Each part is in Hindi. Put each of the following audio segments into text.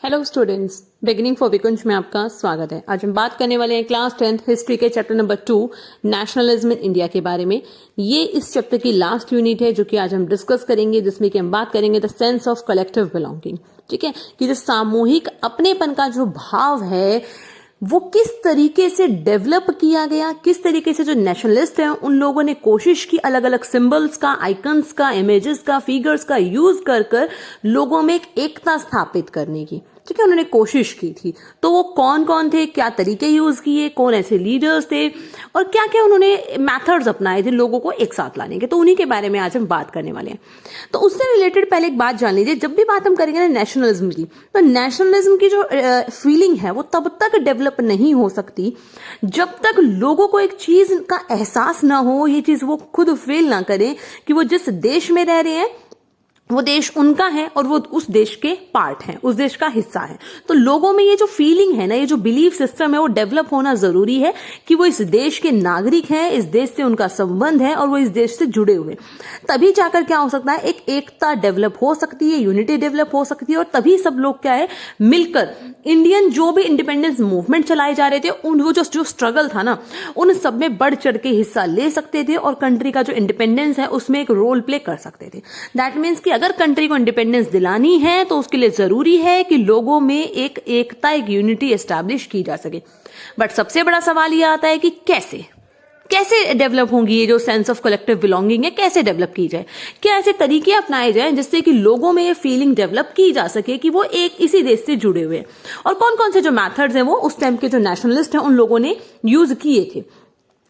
हेलो स्टूडेंट्स, बिगिनिंग फॉर विकुंज में आपका स्वागत है। आज हम बात करने वाले हैं क्लास 10th हिस्ट्री के chapter number 2 nationalism in India के बारे में। ये इस चैप्टर की लास्ट यूनिट है जो कि आज हम डिस्कस करेंगे, जिसमें कि हम बात करेंगे the sense of collective belonging. ठीक है, कि जो सामूहिक अपनेपन का जो भाव है वो किस तरीके से डेवलप किया गया, किस तरीके से जो नेशनलिस्ट हैं उन लोगों ने कोशिश की अलग अलग सिंबल्स का, आइकन्स का, इमेजेस का, फिगर्स का यूज कर कर लोगों में एक एकता स्थापित करने की। ठीक है, उन्होंने कोशिश की थी। तो वो कौन कौन थे, क्या तरीके यूज किए, कौन ऐसे लीडर्स थे और क्या क्या उन्होंने मेथड्स अपनाए थे लोगों को एक साथ लाने के, तो उन्हीं के बारे में आज हम बात करने वाले हैं। तो उससे रिलेटेड पहले एक बात जान लीजिए, जब भी बात हम करेंगे ना नेशनलिज्म की, तो नेशनलिज्म की जो फीलिंग है वो तब तक डेवलप नहीं हो सकती जब तक लोगों को एक चीज का एहसास ना हो, ये चीज वो खुद फील ना करें कि वो जिस देश में रह रहे हैं वो देश उनका है और वो उस देश के पार्ट है, उस देश का हिस्सा है। तो लोगों में ये जो फीलिंग है ना, ये जो बिलीफ सिस्टम है वो डेवलप होना जरूरी है कि वो इस देश के नागरिक हैं, इस देश से उनका संबंध है और वो इस देश से जुड़े हुए। तभी जाकर क्या हो सकता है, एक एकता डेवलप हो सकती है, यूनिटी डेवलप हो सकती है और तभी सब लोग क्या है मिलकर इंडियन जो भी इंडिपेंडेंस मूवमेंट चलाए जा रहे थे उन वो जो स्ट्रगल था ना, उन सब में बढ़ चढ़ के हिस्सा ले सकते थे और कंट्री का जो इंडिपेंडेंस है उसमें एक रोल प्ले कर सकते थे। दैट मीन्स कि अगर कंट्री को इंडिपेंडेंस दिलानी है तो उसके लिए जरूरी है कि लोगों में एक एकता, एक यूनिटी एस्टैब्लिश की जा सके। बट सबसे बड़ा सवाल यह आता है कि कैसे डेवलप होंगी ये जो सेंस ऑफ कलेक्टिव बिलोंगिंग है, कैसे डेवलप की जाए, क्या ऐसे तरीके अपनाए जाएं जिससे कि लोगों में ये फीलिंग डेवलप की जा सके कि वो एक इसी देश से जुड़े हुए हैं। और कौन कौन से जो मेथड्स हैं वो उस टाइम के जो नेशनलिस्ट हैं उन लोगों ने यूज किए थे,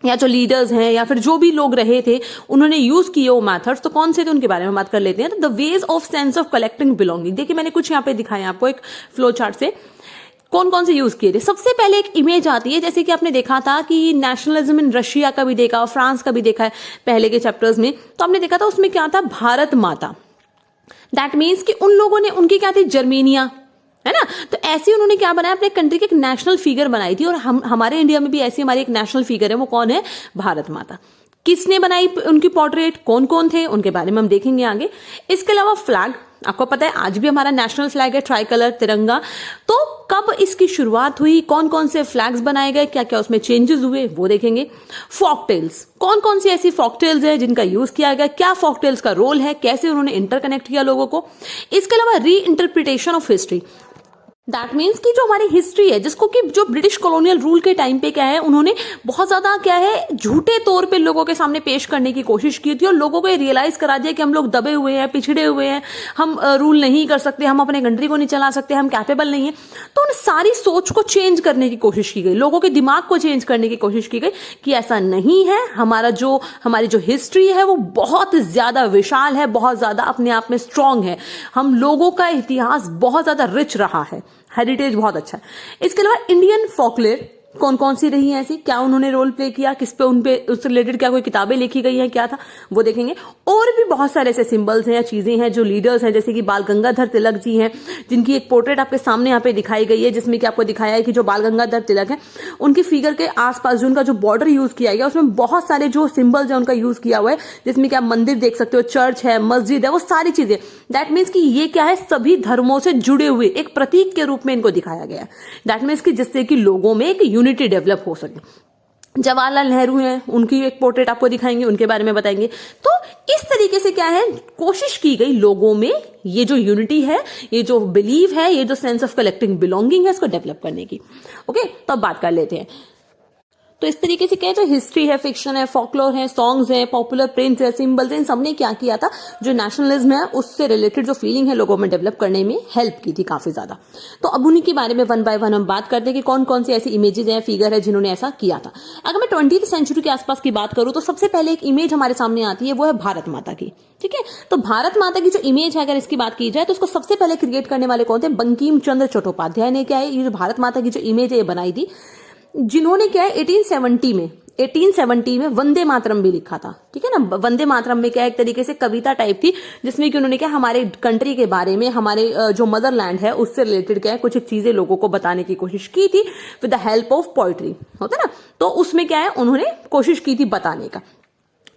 या जो लीडर्स हैं या फिर जो भी लोग रहे थे उन्होंने यूज किए वो मेथड्स। तो कौन से थे उनके बारे में बात कर लेते हैं। तो the ways of sense of collecting belonging, देखिए मैंने कुछ यहाँ पे दिखाया आपको एक फ्लो चार्ट से कौन कौन से यूज किए थे। सबसे पहले एक इमेज आती है, जैसे कि आपने देखा था कि नेशनलिज्म इन रशिया का भी देखा और फ्रांस का भी देखा है पहले के चैप्टर्स में। तो आपने देखा था उसमें क्या था, भारत माता। दैट मीन्स कि उन लोगों ने, उनकी क्या थी, जर्मेनिया, है ना। तो ऐसे उन्होंने क्या बनाया, अपने कंट्री की एक नेशनल फिगर बनाई थी। और हमारे इंडिया में भी ऐसी हमारी एक नेशनल फिगर है, वो कौन है, भारत माता। किसने बनाई उनकी पोर्ट्रेट, कौन कौन थे, उनके बारे में हम देखेंगे आगे। इसके अलावा फ्लैग, आपको पता है आज भी हमारा नेशनल फ्लैग है ट्राई कलर तिरंगा। तो कब इसकी शुरुआत हुई, कौन कौन से फ्लैग्स बनाए गए, क्या क्या उसमें चेंजेस हुए, वो देखेंगे। फॉकटेल्स, कौन कौन सी ऐसी फॉकटेल्स है जिनका यूज किया गया, क्या फॉकटेल्स का रोल है, कैसे उन्होंने इंटरकनेक्ट किया लोगों को। इसके अलावा री interpretation of history, that means कि जो हमारी हिस्ट्री है, जिसको कि जो ब्रिटिश कॉलोनियल रूल के टाइम पे क्या है उन्होंने बहुत ज्यादा क्या है झूठे तौर पे लोगों के सामने पेश करने की कोशिश की थी और लोगों को ये रियलाइज करा दिया कि हम लोग दबे हुए हैं, पिछड़े हुए हैं, हम रूल नहीं कर सकते, हम अपने कंट्री को नहीं चला सकते, हम कैपेबल नहीं है। तो उन सारी सोच को चेंज करने की कोशिश की गई, लोगों के दिमाग को चेंज करने की कोशिश की गई कि ऐसा नहीं है, हमारी जो हिस्ट्री है वो बहुत ज्यादा विशाल है, बहुत ज्यादा अपने आप में स्ट्रांग है, हम लोगों का इतिहास बहुत ज्यादा रिच रहा है, हेरिटेज बहुत अच्छा है। इसके अलावा इंडियन फोकलेयर कौन कौन सी रही है ऐसी, क्या उन्होंने रोल प्ले किया, किस पे उनपे उससे रिलेटेड क्या कोई किताबें लिखी गई है, क्या था वो देखेंगे। और भी बहुत सारे ऐसे सिंबल्स हैं या चीजें हैं जो लीडर्स हैं, जैसे कि बाल गंगाधर तिलक जी हैं, जिनकी एक पोर्ट्रेट आपके सामने यहाँ पे दिखाई गई है, जिसमें कि आपको दिखाया है कि जो बाल गंगाधर तिलक है उनकी फिगर के आसपास जो उनका जो बॉर्डर यूज किया गया उसमें बहुत सारे जो सिंबल्स है उनका यूज किया हुआ है, जिसमें कि आप मंदिर देख सकते हो, चर्च है, मस्जिद है, वो सारी चीजें। दैट मीन्स कि ये क्या है, सभी धर्मों से जुड़े हुए एक प्रतीक के रूप में इनको दिखाया गया है। दैट मीन्स कि जिससे कि लोगों में एक यूनिटी डेवलप हो सके। जवाहरलाल नेहरू हैं, उनकी एक पोर्ट्रेट आपको दिखाएंगे, उनके बारे में बताएंगे। तो इस तरीके से क्या है, कोशिश की गई लोगों में ये जो यूनिटी है, ये जो बिलीव है, ये जो सेंस ऑफ कलेक्टिंग बिलोंगिंग है, इसको डेवलप करने की। ओके, तो अब बात कर लेते हैं। तो इस तरीके से क्या, जो हिस्ट्री है, फिक्शन है, फॉकलोर है, सॉन्ग्स है, पॉपुलर प्रिंट्स है, सिंबल्स है, इन सबने क्या किया था, जो नेशनलिज्म है उससे रिलेटेड जो फीलिंग है लोगों में डेवलप करने में हेल्प की थी काफी ज्यादा। तो अब उन्हीं के बारे में वन बाय वन हम बात करते हैं कि कौन कौन सी ऐसी इमेजेस हैं, फिगर है जिन्होंने ऐसा किया था। अगर मैं 20th सेंचुरी के आसपास की बात करूं तो सबसे पहले एक इमेज हमारे सामने आती है, वो है भारत माता की। ठीक है, तो भारत माता की जो इमेज है अगर इसकी बात की जाए तो उसको सबसे पहले क्रिएट करने वाले कौन थे, बंकिम चंद्र चट्टोपाध्याय ने क्या है ये जो भारत माता की जो इमेज है ये बनाई थी, जिन्होंने क्या है 1870 में वंदे मातरम भी लिखा था। ठीक है ना, वंदे मातरम में क्या एक तरीके से कविता टाइप थी, जिसमें कि उन्होंने क्या हमारे कंट्री के बारे में, हमारे जो मदरलैंड है उससे रिलेटेड क्या है कुछ चीजें लोगों को बताने की कोशिश की थी with the help of poetry, होता है ना। तो उसमें क्या है उन्होंने कोशिश की थी बताने का।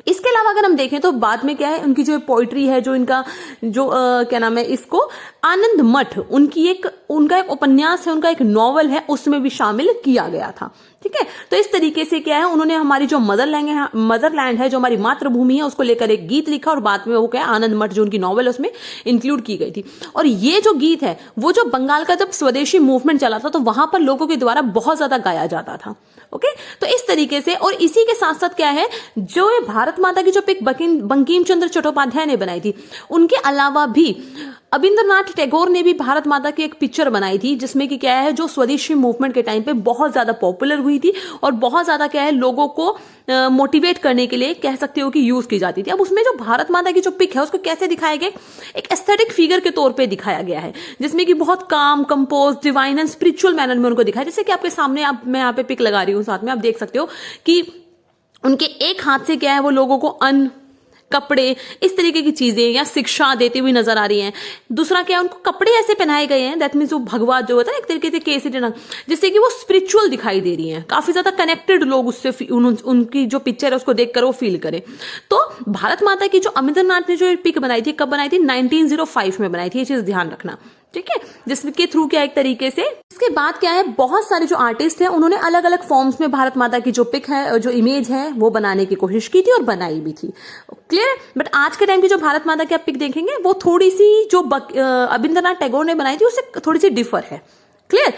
इसके अलावा अगर हम देखें तो बाद में क्या है उनकी जो पोइट्री है, जो इनका जो क्या नाम है इसको, आनंद मठ, उनकी एक उनका एक उपन्यास है, उनका एक नॉवल है, उसमें भी शामिल किया गया था। ठीक है, तो इस तरीके से क्या है, उन्होंने हमारी जो मदरलैंड है, जो हमारी मातृभूमि है, उसको लेकर एक गीत लिखा और बाद में वो क्या आनंद मठ जो उनकी नॉवल उसमें इंक्लूड की गई थी। और ये जो गीत है वो जो बंगाल का जब स्वदेशी मूवमेंट चला था तो वहां पर लोगों के द्वारा बहुत ज्यादा गाया जाता था। ओके, तो इस तरीके से, और इसी के साथ साथ क्या है, जो ये भारत माता की जो पिक बंकिम चंद्र चट्टोपाध्याय ने बनाई थी, उनके अलावा भी अबिंद्रनाथ टैगोर ने भी भारत माता की एक पिक्चर बनाई थी, जिसमें कि क्या है, जो स्वदेशी मूवमेंट के टाइम पे बहुत ज्यादा पॉपुलर हुई थी और बहुत ज्यादा क्या है, लोगों को मोटिवेट करने के लिए कह सकते हो कि यूज की जाती थी। अब उसमें जो भारत माता की जो पिक है उसको कैसे दिखाया गया, एक एस्थेटिक फिगर के तौर पे दिखाया गया है, जिसमें कि बहुत काम, compose, divine and spiritual manner में उनको दिखाया। जैसे कि आपके सामने मैं यहाँ पे पिक लगा रही हूँ, साथ में आप देख सकते हो कि उनके एक हाथ से क्या है, वो लोगों को अन्न, कपड़े, इस तरीके की चीजें या शिक्षा देती हुई नजर आ रही हैं। दूसरा क्या है, उनको कपड़े ऐसे पहनाए गए हैं, दैट मीन्स वो भगवा जो होता है एक तरीके से केसरी रंग, जिससे कि वो स्पिरिचुअल दिखाई दे रही हैं, काफी ज्यादा कनेक्टेड लोग उससे उनकी जो पिक्चर है उसको देखकर वो फील करें। तो भारत माता की जो अमिंदरनाथ ने जो पिक बनाई थी, कब बनाई थी, 1905 में बनाई थी, ये चीज ध्यान रखना। ठीक है, जिसके थ्रू क्या एक तरीके से, इसके बाद क्या है, बहुत सारे जो आर्टिस्ट हैं उन्होंने अलग अलग फॉर्म्स में भारत माता की जो पिक है, जो इमेज है, वो बनाने की कोशिश की थी और बनाई भी थी। क्लियर, बट आज के टाइम की जो भारत माता की आप पिक देखेंगे वो थोड़ी सी जो अबिंद्रनाथ टैगोर ने बनाई थी उससे थोड़ी सी डिफर है। क्लियर,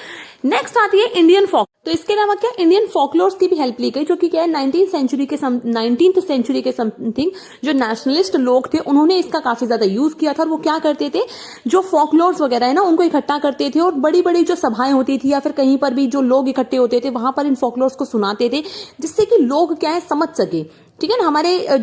नेक्स्ट आती है इंडियन फोक। तो इसके अलावा क्या इंडियन फोकलोर्स की भी हेल्प ली गई, जो कि क्या है 19th सेंचुरी के समथिंग जो नेशनलिस्ट लोग थे उन्होंने इसका काफी ज्यादा यूज किया था। और वो क्या करते थे, जो फोकलोर्स वगैरह है ना, उनको इकट्ठा करते थे और बड़ी बड़ी जो सभाएं होती थी या फिर कहीं पर भी जो लोग इकट्ठे होते थे वहां पर इन फोकलोर्स को सुनाते थे, जिससे कि लोग क्या है समझ सके। ठीक है ना,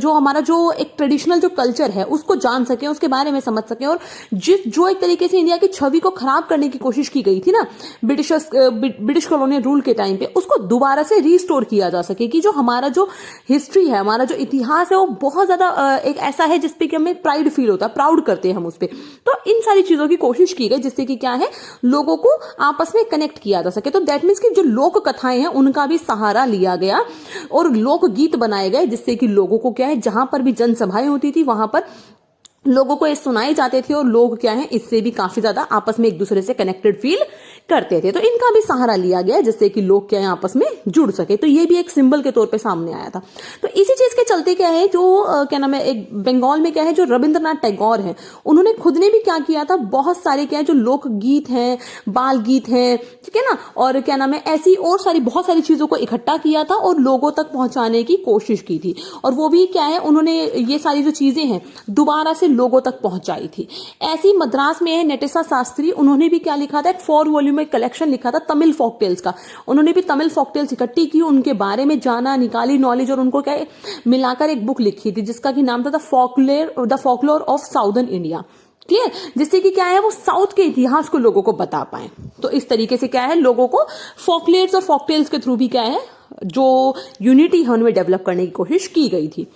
हमारा जो एक ट्रेडिशनल जो कल्चर है उसको जान सके, उसके बारे में समझ सके। और जो एक तरीके से इंडिया की छवि को खराब करने की कोशिश की गई थी ना ब्रिटिश कॉलोनियल रूल के टाइम पे, उसको दोबारा से रिस्टोर किया जा सके कि जो हमारा जो हिस्ट्री है, हमारा जो इतिहास है, वो बहुत ज्यादा एक ऐसा है जिसपे कि हमें प्राइड फील होता है, प्राउड करते हैं हम उस पर। तो इन सारी चीजों की कोशिश की गई जिससे कि क्या है, लोगों को आपस में कनेक्ट किया जा सके। तो दैट मीन्स कि जो लोक कथाएं हैं उनका भी सहारा लिया गया और लोक गीत बनाए गए, जिससे कि लोगों को क्या है, जहां पर भी जनसभाएं होती थी वहां पर लोगों को ये सुनाए जाते थे और लोग क्या है, इससे भी काफी ज्यादा आपस में एक दूसरे से कनेक्टेड फील करते थे। तो इनका भी सहारा लिया गया जिससे कि लोग क्या है आपस में जुड़ सके। तो ये भी एक सिंबल के तौर पे सामने आया था। तो इसी चीज के चलते क्या है, जो क्या नाम है, एक बंगाल में क्या है, जो रविंद्रनाथ टैगोर है, उन्होंने खुद ने भी क्या किया था, बहुत सारे क्या है जो लोक गीत हैं, बाल गीत हैं, ठीक है ना, और क्या नाम है, ऐसी और सारी बहुत सारी चीजों को इकट्ठा किया था और लोगों तक पहुंचाने की कोशिश की थी। और वो भी क्या है, उन्होंने ये सारी जो चीजें हैं दोबारा से लोगों तक पहुंचाई थी। ऐसी मद्रास में है नेटेसा शास्त्री, उन्होंने भी क्या लिखा था, एक 4 वॉल्यूम में कलेक्शन लिखा था तमिल फोकटेल्स का। उन्होंने भी तमिल फोकटेल्स इकट्ठी की, उनके बारे में जाना, निकाली नॉलेज और उनको क्या मिलाकर एक बुक लिखी थी जिसका की नाम था the folklore of southern India. Clear, जिससे कि क्या है, वो साउथ के इतिहास को लोगों को बता पाए। तो इस तरीके से क्या है, लोगों को फोकलेट्स और फोकटेल्स के थ्रू भी क्या है, जो यूनिटी है उनमें डेवलप करने की कोशिश की गई थी।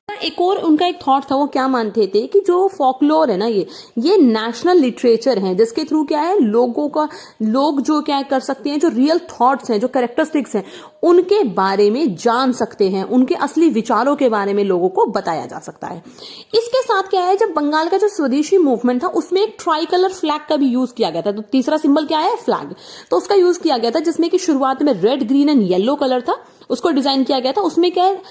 एक और उनका एक थॉट था, वो क्या मानते थे कि जो फोकलोर है ना, ये नेशनल लिटरेचर है जिसके थ्रू क्या है, लोग जो क्या कर सकते हैं, जो रियल थॉट्स हैं, जो कैरेक्टरिस्टिक्स हैं, उनके बारे में जान सकते हैं, उनके असली विचारों के बारे में लोगों को बताया जा सकता है। इसके साथ क्या है, जब बंगाल का जो स्वदेशी मूवमेंट था उसमें एक ट्राई कलर फ्लैग का भी यूज किया गया था। तो तीसरा सिंबल क्या है, फ्लैग, तो उसका यूज किया गया था, जिसमें कि शुरुआत में red, green and yellow colour था, उसको डिजाइन किया गया था। उसमें क्या है,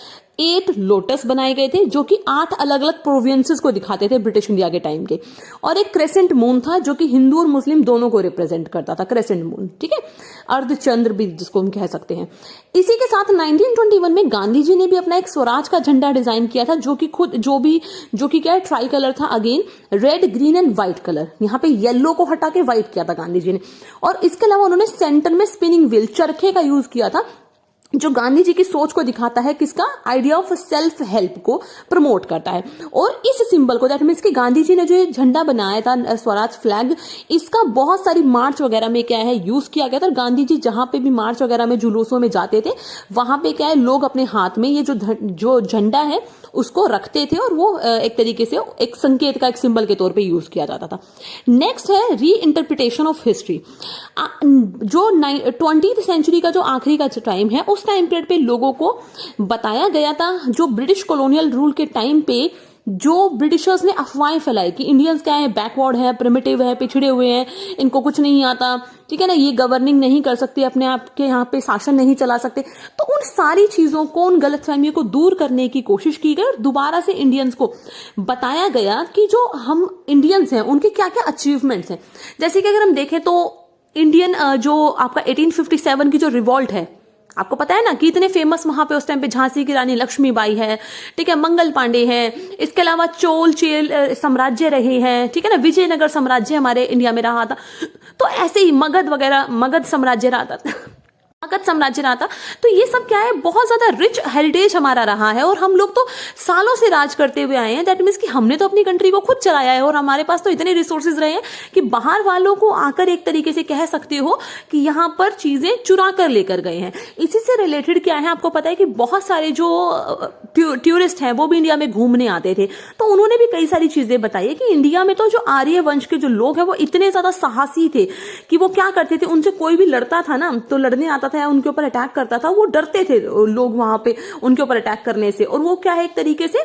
8 लोटस बनाए गए थे जो कि 8 अलग अलग प्रोविंसेस को दिखाते थे ब्रिटिश इंडिया के टाइम के, और एक क्रेसेंट मून था जो कि हिंदू और मुस्लिम दोनों को रिप्रेजेंट करता था, क्रेसेंट मून, ठीक है, अर्धचंद्र भी जिसको हम कह सकते हैं। इसी के साथ 1921 में गांधी जी ने भी अपना एक स्वराज का झंडा डिजाइन किया था, जो कि क्या है, ट्राई कलर था, again red, green and white colour. यहाँ पे येलो को हटा के व्हाइट किया था गांधी जी ने। और इसके अलावा उन्होंने सेंटर में स्पिनिंग व्हील, चरखे का यूज किया था, जो गांधी जी की सोच को दिखाता है, किसका, आइडिया ऑफ सेल्फ हेल्प को प्रमोट करता है। और इस सिंबल को, दैट मीन्स कि गांधी जी ने जो ये झंडा बनाया था स्वराज फ्लैग, इसका बहुत सारी मार्च वगैरह में क्या है यूज किया गया था। गांधी जी जहां पे भी मार्च वगैरह में, जुलूसों में जाते थे, वहां पे क्या है, लोग अपने हाथ में ये जो झंडा है उसको रखते थे और वो एक तरीके से एक संकेत का, एक सिंबल के तौर पे यूज किया जाता था। नेक्स्ट है री इंटरप्रिटेशन ऑफ हिस्ट्री। जो 20th सेंचुरी का जो आखिरी का टाइम है, उस टाइम पीरियड पे लोगों को बताया गया था, जो ब्रिटिश कॉलोनियल रूल के टाइम पे जो ब्रिटिशर्स ने अफवाहें फैलाई कि इंडियंस क्या है, बैकवर्ड है, प्रिमिटिव है, पिछड़े हुए हैं, इनको कुछ नहीं आता, ठीक है ना, ये गवर्निंग नहीं कर सकते, अपने आप के यहाँ पे शासन नहीं चला सकते, तो उन सारी चीजों को, उन गलतफहमियों को दूर करने की कोशिश की गई और दोबारा से इंडियंस को बताया गया कि जो हम इंडियंस हैं उनके क्या क्या अचीवमेंट्स हैं। जैसे कि अगर हम देखें तो इंडियन जो आपका 1857 की जो रिवॉल्ट है, आपको पता है ना कि इतने फेमस वहां पे उस टाइम पे झांसी की रानी लक्ष्मीबाई है, ठीक है, मंगल पांडे है, इसके अलावा चोल चेल साम्राज्य रहे हैं, ठीक है ना, विजयनगर साम्राज्य हमारे इंडिया में रहा था, तो ऐसे ही मगध वगैरह, मगध साम्राज्य रहा था तो ये सब क्या है, बहुत ज्यादा रिच हेरिटेज हमारा रहा है और हम लोग तो सालों से राज करते हुए आए हैं। दैट मीन्स कि हमने तो अपनी कंट्री को खुद चलाया है और हमारे पास तो इतने रिसोर्सेज रहे हैं कि बाहर वालों को आकर एक तरीके से कह सकते हो कि यहां पर चीजें चुरा कर लेकर गए हैं। इसी से रिलेटेड क्या है, आपको पता है कि बहुत सारे जो टूरिस्ट हैं वो भी इंडिया में घूमने आते थे, तो उन्होंने भी कई सारी चीजें बताई है कि इंडिया में तो जो आर्य वंश के जो लोग हैं वो इतने ज्यादा साहसी थे कि वो क्या करते थे, उनसे कोई भी लड़ता था ना, तो लड़ने आता था, उनके ऊपर अटैक करता था, वो डरते थे लोग वहां पे उनके ऊपर अटैक करने से, और वो क्या है, एक तरीके से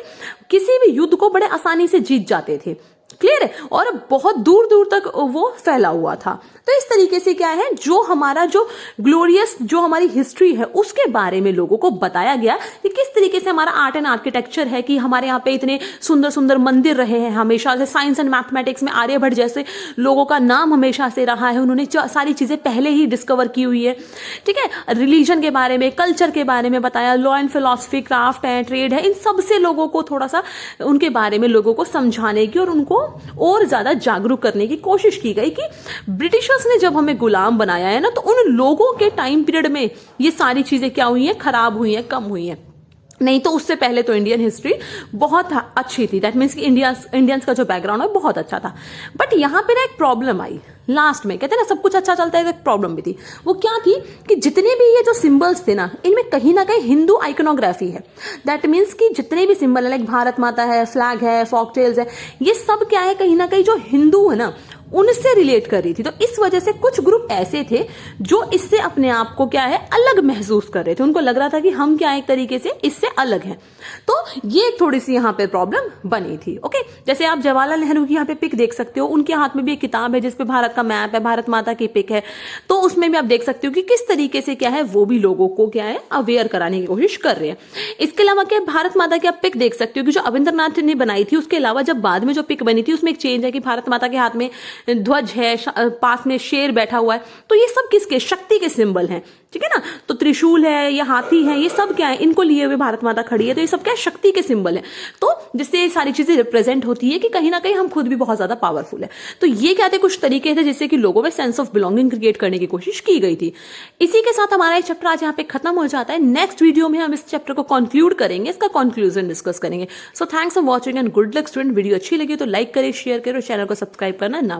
किसी भी युद्ध को बड़े आसानी से जीत जाते थे। क्लियर है, और बहुत दूर दूर तक वो फैला हुआ था। तो इस तरीके से क्या है, जो हमारा जो ग्लोरियस जो हमारी हिस्ट्री है उसके बारे में लोगों को बताया गया कि किस तरीके से हमारा आर्ट एंड आर्किटेक्चर है, कि हमारे यहाँ पे इतने सुंदर सुंदर मंदिर रहे हैं हमेशा से। साइंस एंड मैथमेटिक्स में आर्यभट्ट जैसे लोगों का नाम हमेशा से रहा है, उन्होंने सारी चीजें पहले ही डिस्कवर की हुई है, ठीक है। रिलीजन के बारे में, कल्चर के बारे में बताया, लॉ एंड फिलॉसफी, क्राफ्ट है, ट्रेड है, इन सब से लोगों को थोड़ा सा उनके बारे में लोगों को समझाने की और उनको और ज्यादा जागरूक करने की कोशिश की गई कि ब्रिटिशर्स ने जब हमें गुलाम बनाया है ना, तो उन लोगों के टाइम पीरियड में ये सारी चीजें क्या हुई हैं, खराब हुई हैं, कम हुई हैं। नहीं तो उससे पहले तो इंडियन हिस्ट्री बहुत अच्छी थी। दैट मीन्स कि इंडियंस का जो बैकग्राउंड है बहुत अच्छा था। बट यहाँ पे ना एक प्रॉब्लम आई लास्ट में, कहते हैं ना सब कुछ अच्छा चलता है, एक प्रॉब्लम भी थी। वो क्या थी कि जितने भी ये जो सिंबल्स थे ना, इनमें कहीं ना कहीं हिंदू आइकोनोग्राफी है। दैट मीन्स कि जितने भी सिंबल है, लाइक भारत माता है, फ्लैग है, फॉकटेल्स है, ये सब क्या है, कहीं ना कहीं जो हिंदू है ना उनसे रिलेट कर रही थी। तो इस वजह से कुछ ग्रुप ऐसे थे जो इससे अपने आप को क्या है, अलग महसूस कर रहे थे। उनको लग रहा था कि हम क्या एक तरीके से इससे अलग हैं। तो ये एक थोड़ी सी यहाँ पे प्रॉब्लम बनी थी। ओके, जैसे आप जवाहरलाल नेहरू की यहाँ पे पिक देख सकते हो, उनके हाथ में भी एक किताब है जिसपे भारत का मैप है, भारत माता की पिक है, तो उसमें भी आप देख सकते हो कि किस तरीके से क्या है, वो भी लोगों को क्या है, अवेयर कराने की कोशिश कर रहे हैं। इसके अलावा क्या भारत माता की आप पिक देख सकते हो कि जो अविंद्रनाथ ने बनाई थी, उसके अलावा जब बाद में जो पिक बनी थी उसमें एक चेंज है कि भारत माता के हाथ में ध्वज है, पास में शेर बैठा हुआ है, तो ये सब किसके, शक्ति के सिंबल हैं, ठीक है ना। तो त्रिशूल है या हाथी है, ये सब क्या है, इनको लिए हुए भारत माता खड़ी है, तो ये सब क्या है, शक्ति के सिंबल है। तो जिससे सारी चीजें रिप्रेजेंट होती है कि कहीं ना कहीं हम खुद भी बहुत ज्यादा पावरफुल है। तो ये क्या थे, कुछ तरीके थे जिससे कि लोगों में सेंस ऑफ बिलोंगिंग क्रिएट करने की कोशिश की गई थी। इसी के साथ हमारा ये चैप्टर आज यहाँ पे खत्म हो जाता है। नेक्स्ट वीडियो में हम इस चैप्टर को कंक्लूड करेंगे, इसका कंक्लूजन डिस्कस करेंगे। So thanks for watching and good luck student. Video अच्छी लगी तो लाइक करें, शेयर करें और चैनल को सब्सक्राइब करना ना